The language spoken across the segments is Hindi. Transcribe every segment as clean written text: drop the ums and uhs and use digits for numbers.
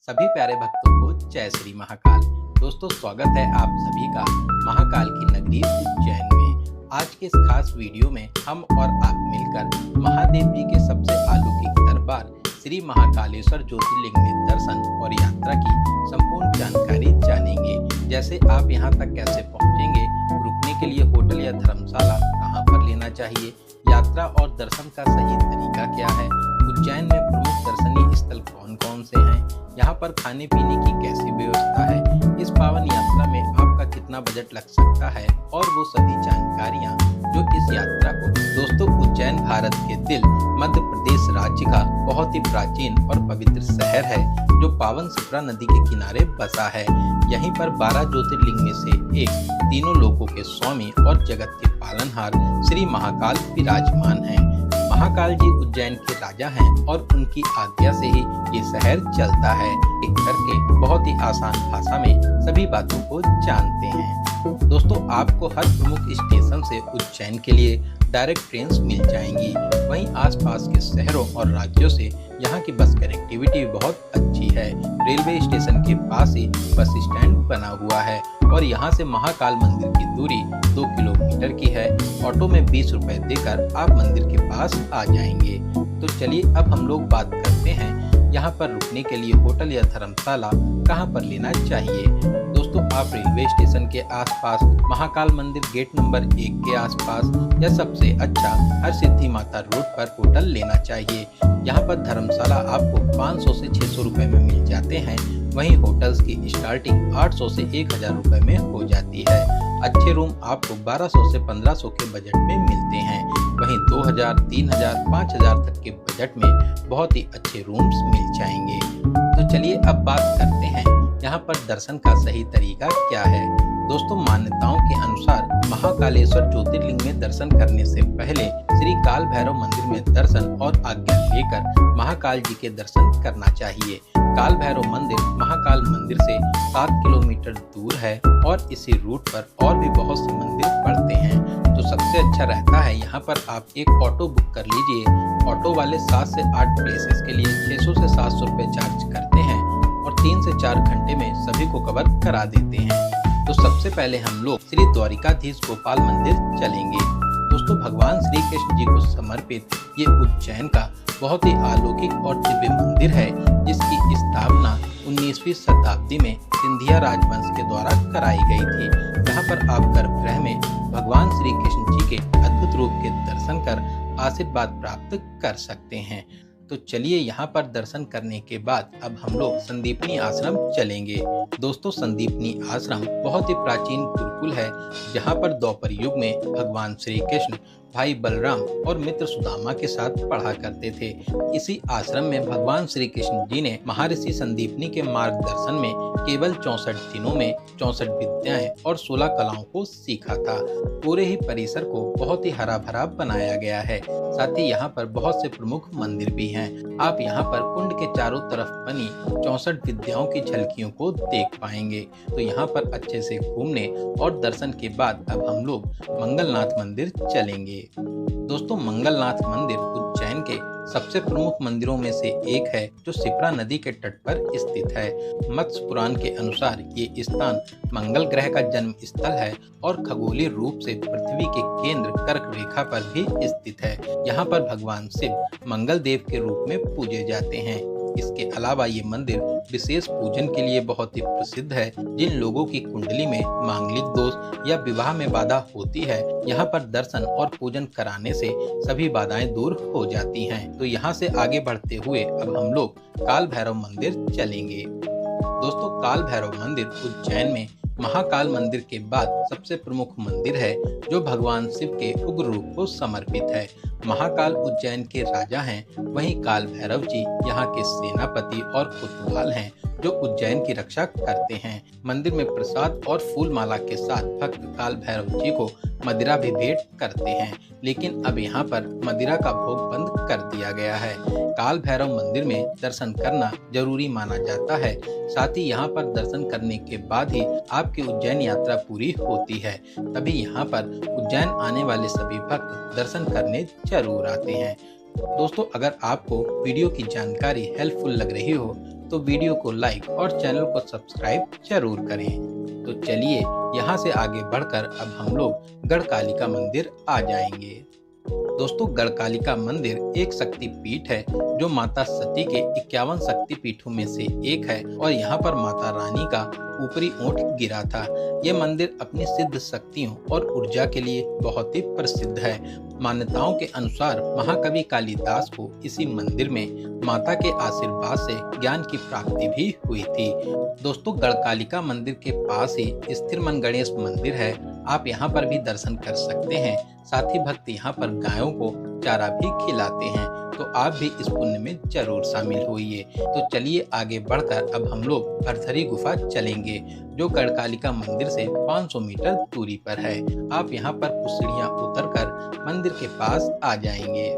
सभी प्यारे भक्तों को जय श्री महाकाल। दोस्तों, स्वागत है आप सभी का महाकाल की नगरी उज्जैन में। आज के इस खास वीडियो में हम और आप मिलकर महादेव जी के सबसे अलौकिक दरबार श्री महाकालेश्वर ज्योतिर्लिंग में दर्शन और यात्रा की संपूर्ण जानकारी जानेंगे। जैसे आप यहाँ तक कैसे पहुँचेंगे, रुकने के लिए होटल या धर्मशाला कहाँ पर लेना चाहिए, यात्रा और दर्शन का सही तरीका क्या है, उज्जैन में प्रमुख दर्शनीय स्थल कौन कौन से हैं, यहाँ पर खाने पीने की कैसी व्यवस्था है, इस पावन यात्रा में आपका कितना बजट लग सकता है और वो सभी जानकारियाँ जो इस यात्रा को। दोस्तों, उज्जैन भारत के दिल मध्य प्रदेश राज्य का बहुत ही प्राचीन और पवित्र शहर है जो पावन शिप्रा नदी के किनारे बसा है। यहीं पर 12 ज्योतिर्लिंग में से एक तीनों लोकों के स्वामी और जगत के पालनहार श्री महाकाल विराजमान हैं। महाकाल जी उज्जैन के राजा हैं और उनकी आज्ञा से ही ये शहर चलता है। एक करके बहुत ही आसान भाषा में सभी बातों को जानते हैं। दोस्तों, आपको हर प्रमुख स्टेशन से उज्जैन के लिए डायरेक्ट ट्रेन मिल जाएंगी। वहीं आसपास के शहरों और राज्यों से यहाँ की बस कनेक्टिविटी बहुत अच्छी है। रेलवे स्टेशन के पास ही बस स्टैंड बना हुआ है और यहाँ से महाकाल मंदिर की दूरी 2 किलोमीटर की है। ऑटो में 20 रुपए देकर आप मंदिर के पास आ जाएंगे। तो चलिए अब हम लोग बात करते हैं यहाँ पर रुकने के लिए होटल या धर्मशाला कहाँ पर लेना चाहिए। दोस्तों, आप रेलवे स्टेशन के आसपास महाकाल मंदिर गेट नंबर 1 के आसपास या सबसे अच्छा हर सिद्धि माता रोड पर होटल लेना चाहिए। यहाँ पर धर्मशाला आपको 500 से 600 रुपए में मिल जाते हैं। वहीं होटल्स की स्टार्टिंग 800 से 1000 रुपए में हो जाती है। अच्छे रूम आपको 1200 से 1500 के बजट में मिलते हैं। वहीं 2000, 3000, 5000 तक के बजट में बहुत ही अच्छे रूम्स मिल जाएंगे। तो चलिए अब बात करते हैं यहाँ पर दर्शन का सही तरीका क्या है। दोस्तों, मान्यताओं के अनुसार महाकालेश्वर ज्योतिर्लिंग में दर्शन करने से पहले श्री काल भैरव मंदिर में दर्शन और आज्ञा लेकर महाकाल जी के दर्शन करना चाहिए। काल भैरव मंदिर महाकाल मंदिर से 7 किलोमीटर दूर है और इसी रूट पर और भी बहुत से मंदिर पड़ते हैं। तो सबसे अच्छा रहता है यहाँ पर आप एक ऑटो बुक कर लीजिए। ऑटो वाले 7 से 8 प्लेसेस के लिए 600 से 700 रुपए चार्ज करते हैं और 3 से 4 घंटे में सभी को कवर करा देते हैं। तो सबसे पहले हम लोग श्री द्वारिकाधीश गोपाल मंदिर चलेंगे। दोस्तों, भगवान श्री कृष्ण जी को समर्पित ये उज्जैन का बहुत ही अलौकिक और दिव्य मंदिर है, जिसकी स्थापना 19वीं शताब्दी में सिंधिया राजवंश के द्वारा कराई गई थी। यहाँ पर आप गर्भगृह में भगवान श्री कृष्ण जी के अद्भुत रूप के दर्शन कर आशीर्वाद प्राप्त कर सकते हैं। तो चलिए यहाँ पर दर्शन करने के बाद अब हम लोग संदीपनी आश्रम चलेंगे। दोस्तों, संदीपनी आश्रम बहुत ही प्राचीन गुरुकुल है, जहाँ पर द्वापर युग में भगवान श्री कृष्ण भाई बलराम और मित्र सुदामा के साथ पढ़ा करते थे। इसी आश्रम में भगवान श्री कृष्ण जी ने महर्षि संदीपनी के मार्गदर्शन में केवल 64 दिनों में 64 विद्याएं और 16 कलाओं को सीखा था। पूरे ही परिसर को बहुत ही हरा भरा बनाया गया है। साथ ही यहाँ पर बहुत से प्रमुख मंदिर भी हैं। आप यहाँ पर कुंड के चारों तरफ बनी 64 विद्याओं की झलकियों को देख पाएंगे। तो यहाँ पर अच्छे से घूमने और दर्शन के बाद अब हम लोग मंगलनाथ मंदिर चलेंगे। दोस्तों, मंगलनाथ मंदिर उज्जैन के सबसे प्रमुख मंदिरों में से एक है, जो शिप्रा नदी के तट पर स्थित है। मत्स्य पुराण के अनुसार ये स्थान मंगल ग्रह का जन्म स्थल है और खगोलीय रूप से पृथ्वी के केंद्र कर्क रेखा पर भी स्थित है। यहाँ पर भगवान शिव मंगल देव के रूप में पूजे जाते हैं। इसके अलावा ये मंदिर विशेष पूजन के लिए बहुत ही प्रसिद्ध है। जिन लोगों की कुंडली में मांगलिक दोष या विवाह में बाधा होती है, यहाँ पर दर्शन और पूजन कराने से सभी बाधाएं दूर हो जाती हैं। तो यहाँ से आगे बढ़ते हुए अब हम लोग काल भैरव मंदिर चलेंगे। दोस्तों, काल भैरव मंदिर उज्जैन में महाकाल मंदिर के बाद सबसे प्रमुख मंदिर है, जो भगवान शिव के उग्र रूप को समर्पित है। महाकाल उज्जैन के राजा हैं, वहीं काल भैरव जी यहाँ के सेनापति और कोतवाल हैं, जो उज्जैन की रक्षा करते हैं। मंदिर में प्रसाद और फूल माला के साथ भक्त काल भैरव जी को मदिरा भी भेंट करते हैं, लेकिन अब यहाँ पर मदिरा का भोग बंद कर दिया गया है। काल भैरव मंदिर में दर्शन करना जरूरी माना जाता है। साथ ही यहाँ पर दर्शन करने के बाद ही आपकी उज्जैन यात्रा पूरी होती है। तभी यहाँ पर उज्जैन आने वाले सभी भक्त दर्शन करने जरूर आते हैं। दोस्तों, अगर आपको वीडियो की जानकारी हेल्पफुल लग रही हो तो वीडियो को लाइक और चैनल को सब्सक्राइब जरूर करें। तो चलिए यहाँ से आगे बढ़कर अब हम लोग गढ़कालिका मंदिर आ जाएंगे। दोस्तों, गढ़कालिका मंदिर एक शक्तिपीठ है जो माता सती के 51 शक्तिपीठों में से एक है और यहाँ पर माता रानी का ऊपरी ओंठ गिरा था। ये मंदिर अपनी सिद्ध शक्तियों और ऊर्जा के लिए बहुत ही प्रसिद्ध है। मान्यताओं के अनुसार महाकवि कालिदास को इसी मंदिर में माता के आशीर्वाद से ज्ञान की प्राप्ति भी हुई थी। दोस्तों, गढ़कालिका मंदिर के पास ही स्थिरमन गणेश मंदिर है। आप यहाँ पर भी दर्शन कर सकते हैं। साथ ही भक्त यहाँ पर गायों को चारा भी खिलाते हैं, तो आप भी इस पुण्य में जरूर शामिल होइए। तो चलिए आगे बढ़कर अब हम लोग भरथरी गुफा चलेंगे जो गढ़कालिका मंदिर से 500 मीटर दूरी पर है। आप यहाँ पर कुछ सीढ़ियाँ उतरकर मंदिर के पास आ जाएंगे।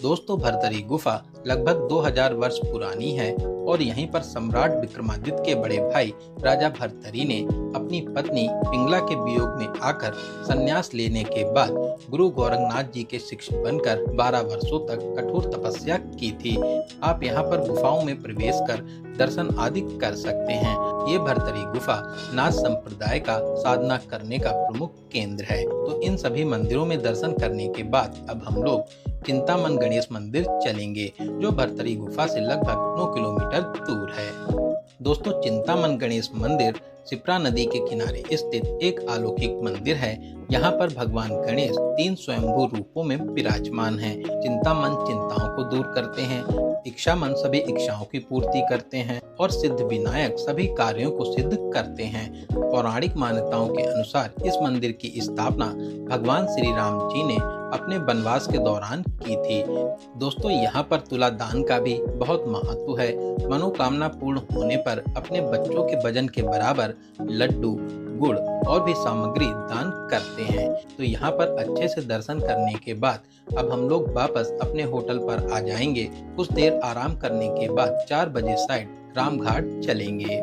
दोस्तों, भरथरी गुफा लगभग 2000 वर्ष पुरानी है और यहीं पर सम्राट विक्रमादित्य के बड़े भाई राजा भरथरी ने अपनी पत्नी पिंगला के वियोग में आकर संन्यास लेने के बाद गुरु गोरखनाथ जी के शिष्य बनकर 12 वर्षों तक कठोर तपस्या की थी। आप यहाँ पर गुफाओं में प्रवेश कर दर्शन आदि कर सकते हैं। ये भरथरी गुफा नाथ संप्रदाय का साधना करने का प्रमुख केंद्र है। तो इन सभी मंदिरों में दर्शन करने के बाद अब हम लोग चिंतामन गणेश मंदिर चलेंगे जो भरथरी गुफा से लगभग 9 किलोमीटर दूर है। दोस्तों, चिंतामन गणेश मंदिर शिप्रा नदी के किनारे स्थित एक अलौकिक मंदिर है। यहाँ पर भगवान गणेश 3 स्वयंभू रूपों में विराजमान हैं। चिंतामन चिंताओं को दूर करते हैं, इच्छामन सभी इच्छाओं की पूर्ति करते हैं और सिद्ध विनायक सभी कार्यों को सिद्ध करते हैं। पौराणिक मान्यताओं के अनुसार इस मंदिर की स्थापना भगवान श्री राम जी ने अपने वनवास के दौरान की थी। दोस्तों, यहाँ पर तुला दान का भी बहुत महत्व है। मनोकामना पूर्ण होने पर अपने बच्चों के वजन के बराबर लड्डू, गुड़ और भी सामग्री दान करते हैं। तो यहाँ पर अच्छे से दर्शन करने के बाद अब हम लोग वापस अपने होटल पर आ जाएंगे। कुछ देर आराम करने के बाद 4 बजे साइड रामघाट चलेंगे।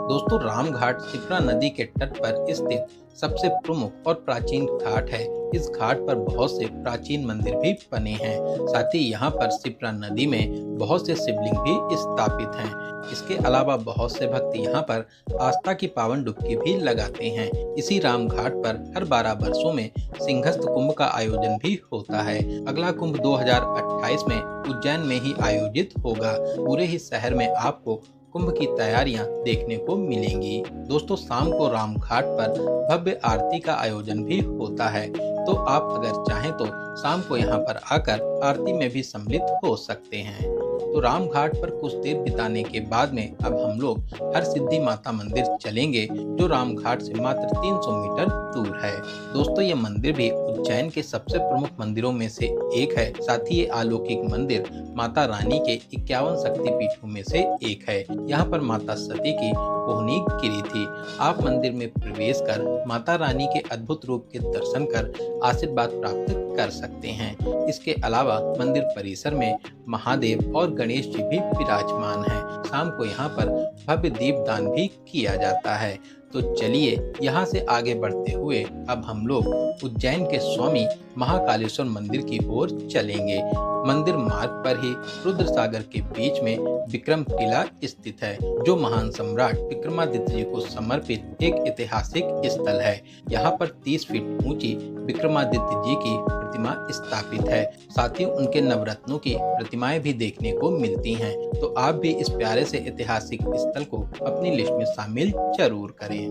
दोस्तों, रामघाट शिप्रा नदी के तट पर स्थित सबसे प्रमुख और प्राचीन घाट है। इस घाट पर बहुत से प्राचीन मंदिर भी बने हैं। साथ ही यहाँ पर शिप्रा नदी में बहुत से शिवलिंग भी स्थापित हैं। इसके अलावा बहुत से भक्त यहाँ पर आस्था की पावन डुबकी भी लगाते हैं। इसी रामघाट पर हर 12 वर्षों में सिंहस्थ कुंभ का आयोजन भी होता है। अगला कुंभ 2028 में उज्जैन में ही आयोजित होगा। पूरे ही शहर में आपको कुंभ की तैयारियां देखने को मिलेंगी। दोस्तों, शाम को रामघाट पर भव्य आरती का आयोजन भी होता है, तो आप अगर चाहें तो शाम को यहाँ पर आकर आरती में भी सम्मिलित हो सकते हैं। तो रामघाट पर कुछ देर बिताने के बाद में अब हम लोग हरसिद्धि माता मंदिर चलेंगे जो रामघाट से मात्र 300 मीटर दूर है। दोस्तों, ये मंदिर भी उज्जैन के सबसे प्रमुख मंदिरों में से एक है। साथ ही ये अलौकिक मंदिर माता रानी के 51 शक्तिपीठों में से एक है। यहाँ पर माता सती की कोहनी गिरी थी। आप मंदिर में प्रवेश कर माता रानी के अद्भुत रूप के दर्शन कर आशीर्वाद प्राप्त कर सकते हैं। इसके अलावा मंदिर परिसर में महादेव और गणेश जी भी विराजमान हैं। शाम को यहाँ पर भव्य दीपदान भी किया जाता है। तो चलिए यहाँ से आगे बढ़ते हुए अब हम लोग उज्जैन के स्वामी महाकालेश्वर मंदिर की ओर चलेंगे। मंदिर मार्ग पर ही रुद्र सागर के बीच में विक्रम टीला स्थित है जो महान सम्राट विक्रमादित्य जी को समर्पित एक ऐतिहासिक स्थल है। यहाँ पर 30 फीट ऊंची विक्रमादित्य जी की प्रतिमा स्थापित है। साथ ही उनके नवरत्नों की प्रतिमाएं भी देखने को मिलती हैं। तो आप भी इस प्यारे से ऐतिहासिक स्थल को अपनी लिस्ट में शामिल जरूर करें।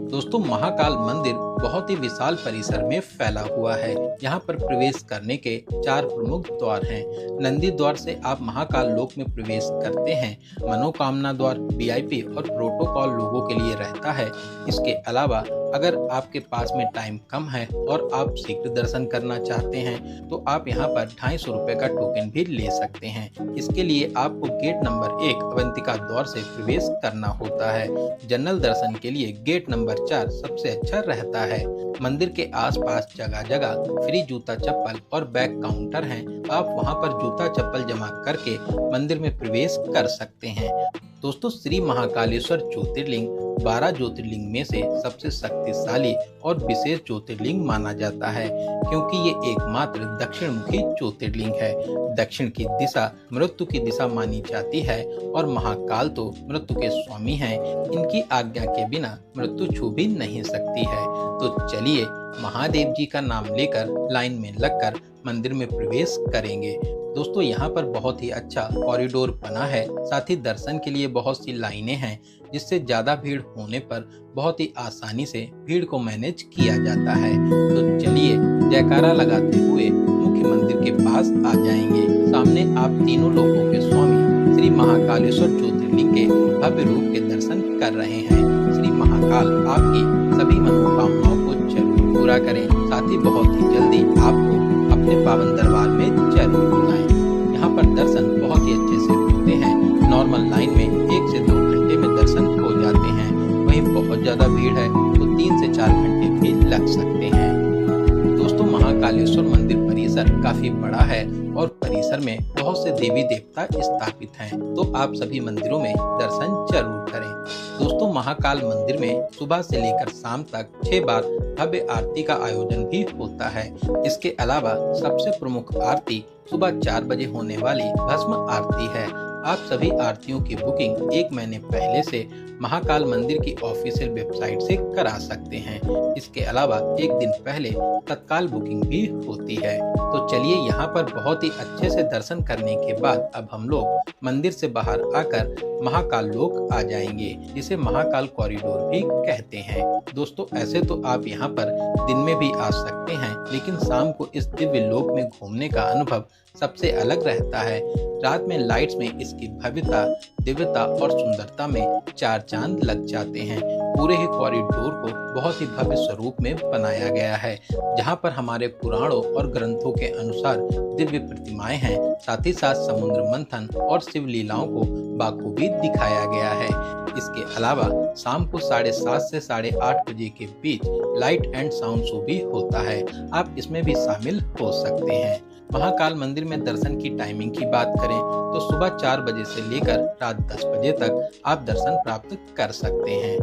दोस्तों, महाकाल मंदिर बहुत ही विशाल परिसर में फैला हुआ है। यहाँ पर प्रवेश करने के 4 प्रमुख द्वार हैं। नंदी द्वार से आप महाकाल लोक में प्रवेश करते हैं। मनोकामना द्वार वीआईपी और प्रोटोकॉल लोगों के लिए रहता है। इसके अलावा अगर आपके पास में टाइम कम है और आप शीघ्र दर्शन करना चाहते हैं तो आप यहाँ पर 250 रुपए का टोकन भी ले सकते हैं। इसके लिए आपको गेट नंबर 1 अवंतिका द्वार से प्रवेश करना होता है। जनरल दर्शन के लिए गेट नंबर 4 सबसे अच्छा रहता है। मंदिर के आसपास जगह जगह फ्री जूता चप्पल और बैग काउंटर हैं। आप वहां पर जूता चप्पल जमा करके मंदिर में प्रवेश कर सकते हैं। दोस्तों, श्री महाकालेश्वर ज्योतिर्लिंग 12 ज्योतिर्लिंग में से सबसे शक्तिशाली और विशेष ज्योतिर्लिंग माना जाता है, क्योंकि ये एकमात्र दक्षिणमुखी ज्योतिर्लिंग है। दक्षिण की दिशा मृत्यु की दिशा मानी जाती है और महाकाल तो मृत्यु के स्वामी हैं। इनकी आज्ञा के बिना मृत्यु छू भी नहीं सकती है। तो चलिए महादेव जी का नाम लेकर लाइन में लगकर मंदिर में प्रवेश करेंगे। दोस्तों, यहाँ पर बहुत ही अच्छा कॉरिडोर बना है, साथ ही दर्शन के लिए बहुत सी लाइनें हैं, जिससे ज़्यादा भीड़ होने पर बहुत ही आसानी से भीड़ को मैनेज किया जाता है। तो चलिए जयकारा लगाते हुए मुख्य मंदिर के पास आ जाएंगे। सामने आप तीनों लोकों के स्वामी श्री महाकालेश्वर ज्योतिर्लिंग के भव्य रूप के दर्शन कर रहे हैं। श्री महाकाल आपकी सभी मनोकामनाओं को जरूर पूरा करें, साथ ही बहुत ही जल्दी आपको अपने पावन दरबार में जरूर बुलाएं। यहाँ पर दर्शन बहुत ही अच्छे से होते हैं। नॉर्मल लाइन में 1 से 2 घंटे में दर्शन हो जाते हैं। वहीं बहुत ज्यादा भीड़ है तो 3 से 4 घंटे भी लग सकते हैं। दोस्तों, महाकालेश्वर मंदिर परिसर काफी बड़ा है और परिसर में बहुत से देवी देवता स्थापित हैं, तो आप सभी मंदिरों में दर्शन जरूर करें। दोस्तों, महाकाल मंदिर में सुबह से लेकर शाम तक 6 बार भव्य आरती का आयोजन भी होता है। इसके अलावा सबसे प्रमुख आरती सुबह 4 बजे होने वाली भस्म आरती है। आप सभी आरतियों की बुकिंग 1 महीने पहले से महाकाल मंदिर की ऑफिशियल वेबसाइट से करा सकते हैं। इसके अलावा 1 दिन पहले तत्काल बुकिंग भी होती है। तो चलिए यहाँ पर बहुत ही अच्छे से दर्शन करने के बाद अब हम लोग मंदिर से बाहर आकर महाकाल लोक आ जाएंगे, जिसे महाकाल कॉरिडोर भी कहते हैं। दोस्तों, ऐसे तो आप यहाँ पर दिन में भी आ सकते हैं, लेकिन शाम को इस दिव्य लोक में घूमने का अनुभव सबसे अलग रहता है। रात में लाइट्स में इसकी भव्यता, दिव्यता और सुंदरता में 4 चांद लग जाते हैं। पूरे ही कॉरिडोर को बहुत ही भव्य स्वरूप में बनाया गया है, जहाँ पर हमारे पुराणों और ग्रंथों के अनुसार दिव्य प्रतिमाएं हैं। साथ ही साथ समुद्र मंथन और शिव लीलाओं को बाखूबी दिखाया गया है। इसके अलावा शाम को 7:30 से 8:30 बजे के बीच लाइट एंड साउंड शो भी होता है। आप इसमें भी शामिल हो सकते हैं। महाकाल मंदिर में दर्शन की टाइमिंग की बात करें तो सुबह 4 बजे से लेकर रात 10 बजे तक आप दर्शन प्राप्त कर सकते हैं।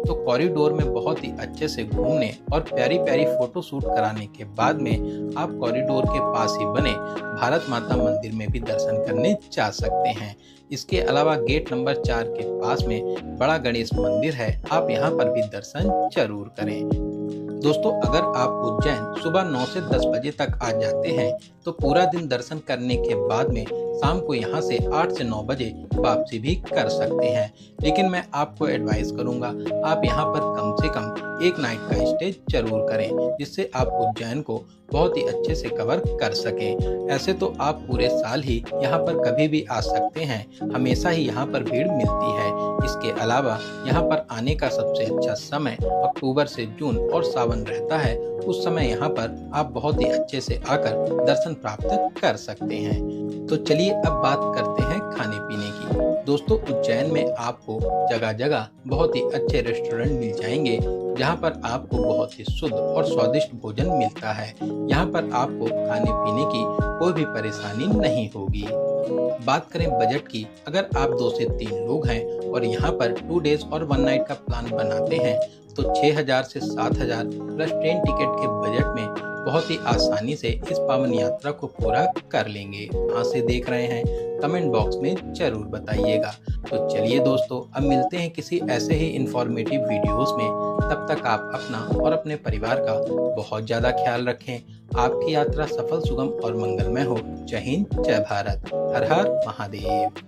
तो कॉरिडोर में बहुत ही अच्छे से घूमने और प्यारी प्यारी फोटो शूट कराने के बाद में आप कॉरिडोर के पास ही बने भारत माता मंदिर में भी दर्शन करने जा सकते हैं। इसके अलावा गेट नंबर 4 के पास में बड़ा गणेश मंदिर है, आप यहाँ पर भी दर्शन जरूर करें। दोस्तों, अगर आप उज्जैन सुबह 9 से 10 बजे तक आ जाते हैं तो पूरा दिन दर्शन करने के बाद में शाम को यहाँ से 8 से 9 बजे वापसी भी कर सकते हैं। लेकिन मैं आपको एडवाइस करूँगा, आप यहाँ पर कम से कम 1 नाइट का स्टे जरूर करें, जिससे आप उज्जैन को बहुत ही अच्छे से कवर कर सकें। ऐसे तो आप पूरे साल ही यहाँ पर कभी भी आ सकते हैं, हमेशा ही यहाँ पर भीड़ मिलती है। इसके अलावा यहाँ पर आने का सबसे अच्छा समय अक्टूबर से जून और सावन रहता है। उस समय यहाँ पर आप बहुत ही अच्छे से आकर दर्शन प्राप्त कर सकते हैं। तो चलिए अब बात करते हैं खाने पीने की। दोस्तों, उज्जैन में आपको जगह जगह बहुत ही अच्छे रेस्टोरेंट मिल जाएंगे, जहाँ पर आपको बहुत ही शुद्ध और स्वादिष्ट भोजन मिलता है। यहाँ पर आपको खाने पीने की कोई भी परेशानी नहीं होगी। बात करें बजट की, अगर आप 2 से 3 लोग हैं और यहाँ पर 2 डेज और 1 नाइट का प्लान बनाते हैं तो 6,000 से 7,000 प्लस ट्रेन टिकट के बजट में बहुत ही आसानी से इस पावन यात्रा को पूरा कर लेंगे। कहाँ से देख रहे हैं कमेंट बॉक्स में जरूर बताइएगा। तो चलिए दोस्तों, अब मिलते हैं किसी ऐसे ही इंफॉर्मेटिव वीडियोस में। तब तक आप अपना और अपने परिवार का बहुत ज़्यादा ख्याल रखें। आपकी यात्रा सफल, सुगम और मंगलमय हो। जय हिंद, जय भारत, हर हर महादेव।